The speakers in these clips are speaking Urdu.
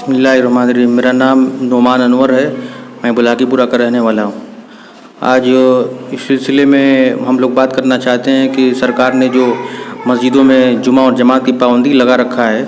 بسم اللہ الرحمن الرحیم۔ میرا نام نعمان انور ہے، میں بلاکی پورہ کا رہنے والا ہوں۔ آج اس سلسلے میں ہم لوگ بات کرنا چاہتے ہیں کہ سرکار نے جو مسجدوں میں جمعہ اور جماعت کی پابندی لگا رکھا ہے،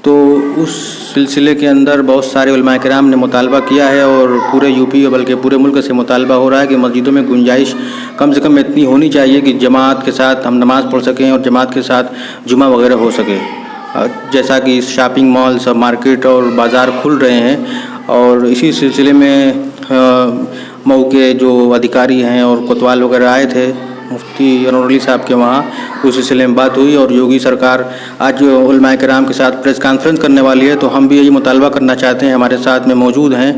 تو اس سلسلے کے اندر بہت سارے علماء کرام نے مطالبہ کیا ہے اور پورے یو پی بلکہ پورے ملک سے مطالبہ ہو رہا ہے کہ مسجدوں میں گنجائش کم سے کم اتنی ہونی چاہیے کہ جماعت کے ساتھ ہم نماز پڑھ سکیں اور جماعت کے ساتھ جمعہ وغیرہ ہو سکے۔ جیسا کہ شاپنگ مالز اور مارکیٹ اور بازار کھل رہے ہیں، اور اسی سلسلے میں مئو کے جو ادھیکاری ہیں اور کوتوال وغیرہ آئے تھے مفتی انور علی صاحب کے وہاں، اس سلسلے میں بات ہوئی اور یوگی سرکار آج علماء کرام کے ساتھ پریس کانفرنس کرنے والی ہے، تو ہم بھی یہی مطالبہ کرنا چاہتے ہیں۔ ہمارے ساتھ میں موجود ہیں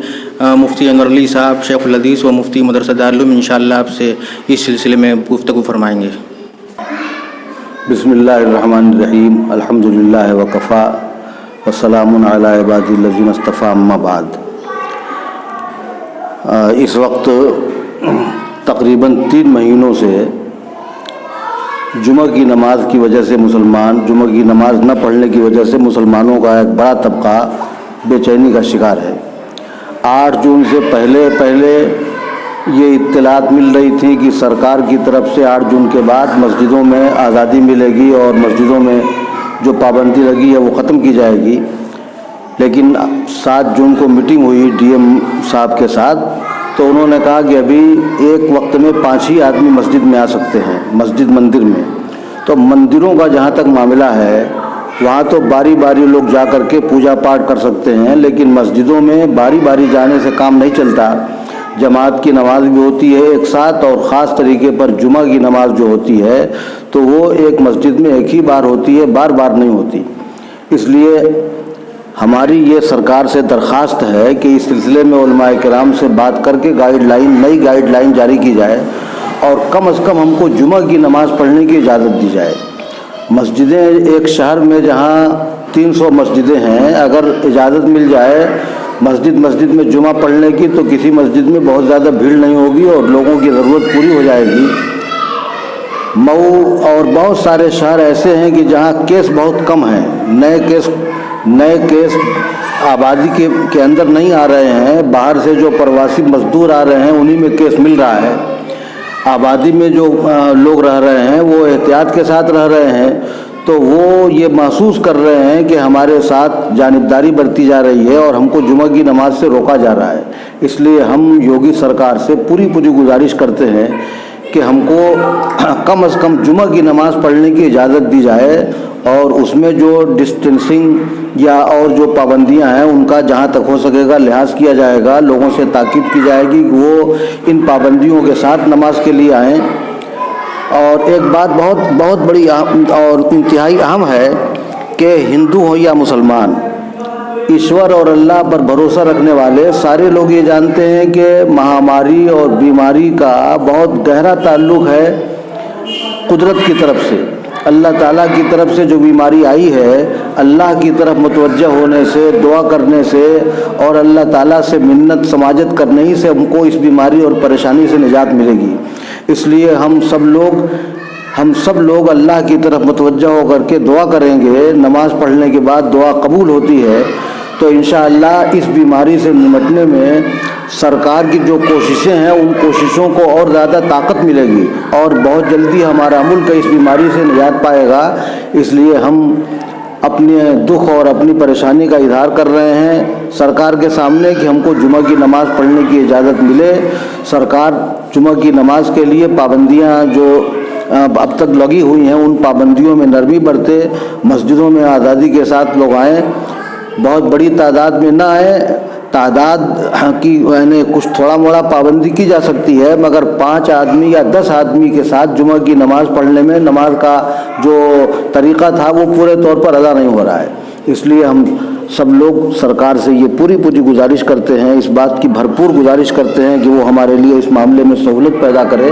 مفتی انور علی صاحب، شیخ الحدیث و مفتی مدرسہ دارالعلوم، انشاءاللہ آپ سے اس سلسلے میں گفتگو فرمائیں گے۔ بسم اللہ الرحمن الرحیم، الحمدللہ وکفا وسلام علی عبادی الذین اصطفیٰ، اما بعد۔ اس وقت تقریباً 3 مہینوں سے جمعہ کی نماز کی وجہ سے جمعہ کی نماز نہ پڑھنے کی وجہ سے مسلمانوں کا ایک بڑا طبقہ بے چینی کا شکار ہے۔ 8 جون سے پہلے یہ اطلاعات مل رہی تھی کہ سرکار کی طرف سے 8 جون کے بعد مسجدوں میں آزادی ملے گی اور مسجدوں میں جو پابندی لگی ہے وہ ختم کی جائے گی، لیکن 7 جون کو میٹنگ ہوئی ڈی ایم صاحب کے ساتھ، تو انہوں نے کہا کہ ابھی ایک وقت میں 5 ہی آدمی مسجد میں آ سکتے ہیں، مندر میں۔ تو مندروں کا جہاں تک معاملہ ہے وہاں تو باری باری لوگ جا کر کے پوجا پاٹ کر سکتے ہیں، لیکن مسجدوں میں باری باری جانے سے کام نہیں چلتا۔ جماعت کی نماز بھی ہوتی ہے ایک ساتھ، اور خاص طریقے پر جمعہ کی نماز جو ہوتی ہے تو وہ ایک مسجد میں ایک ہی بار ہوتی ہے، بار بار نہیں ہوتی۔ اس لیے ہماری یہ سرکار سے درخواست ہے کہ اس سلسلے میں علماء کرام سے بات کر کے نئی گائیڈ لائن جاری کی جائے، اور کم از کم ہم کو جمعہ کی نماز پڑھنے کی اجازت دی جائے۔ مسجدیں ایک شہر میں جہاں 300 مسجدیں ہیں، اگر اجازت مل جائے مسجد میں جمعہ پڑھنے کی تو کسی مسجد میں بہت زیادہ بھیڑ نہیں ہوگی اور لوگوں کی ضرورت پوری ہو جائے گی۔ مئو اور بہت سارے شہر ایسے ہیں کہ جہاں کیس بہت کم ہیں، نئے کیس آبادی کے اندر نہیں آ رہے ہیں، باہر سے جو پرواسی مزدور آ رہے ہیں انہی میں کیس مل رہا ہے۔ آبادی میں جو لوگ رہ رہے ہیں وہ احتیاط کے ساتھ رہ رہے ہیں، تو وہ یہ محسوس کر رہے ہیں کہ ہمارے ساتھ جانبداری برتی جا رہی ہے اور ہم کو جمعہ کی نماز سے روکا جا رہا ہے۔ اس لیے ہم یوگی سرکار سے پوری گزارش کرتے ہیں کہ ہم کو کم از کم جمعہ کی نماز پڑھنے کی اجازت دی جائے، اور اس میں جو ڈسٹینسنگ یا اور جو پابندیاں ہیں ان کا جہاں تک ہو سکے گا لحاظ کیا جائے گا، لوگوں سے تاکید کی جائے گی کہ وہ ان پابندیوں کے ساتھ نماز کے لیے آئیں۔ اور ایک بات بہت بڑی اور انتہائی اہم ہے کہ ہندو ہو یا مسلمان، ایشور اور اللہ پر بھروسہ رکھنے والے سارے لوگ یہ جانتے ہیں کہ مہاماری اور بیماری کا بہت گہرا تعلق ہے قدرت کی طرف سے۔ اللہ تعالیٰ کی طرف سے جو بیماری آئی ہے، اللہ کی طرف متوجہ ہونے سے، دعا کرنے سے اور اللہ تعالیٰ سے منت سماجت کرنے ہی سے ہم کو اس بیماری اور پریشانی سے نجات ملے گی۔ اس لیے ہم سب لوگ اللہ کی طرف متوجہ ہو کر کے دعا کریں گے۔ نماز پڑھنے کے بعد دعا قبول ہوتی ہے تو انشاءاللہ اس بیماری سے نمٹنے میں سرکار کی جو کوششیں ہیں ان کوششوں کو اور زیادہ طاقت ملے گی، اور بہت جلدی ہمارا ملک اس بیماری سے نجات پائے گا۔ اس لیے ہم اپنے دکھ اور اپنی پریشانی کا اظہار کر رہے ہیں سرکار کے سامنے کہ ہم کو جمعہ کی نماز پڑھنے کی اجازت ملے۔ سرکار جمعہ کی نماز کے لیے پابندیاں جو اب تک لگی ہوئی ہیں ان پابندیوں میں نرمی برتے، مسجدوں میں آزادی کے ساتھ لوگ آئیں، بہت بڑی تعداد میں نہ آئیں۔ تعداد کی یعنی کچھ تھوڑا موڑا پابندی کی جا سکتی ہے، مگر 5 آدمی یا 10 آدمی کے ساتھ جمعہ کی نماز پڑھنے میں نماز کا جو طریقہ تھا وہ پورے طور پر ادا نہیں ہو رہا ہے۔ اس لیے ہم سب لوگ سرکار سے یہ پوری گزارش کرتے ہیں، اس بات کی بھرپور گزارش کرتے ہیں کہ وہ ہمارے لیے اس معاملے میں سہولت پیدا کرے۔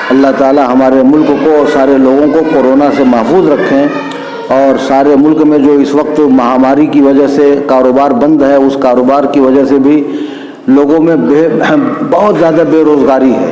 اللہ تعالی ہمارے ملک کو اور سارے لوگوں کو کورونا سے محفوظ رکھیں، اور سارے ملک میں جو اس وقت مہاماری کی وجہ سے کاروبار بند ہے اس کاروبار کی وجہ سے بھی لوگوں میں بہت زیادہ بے روزگاری ہے،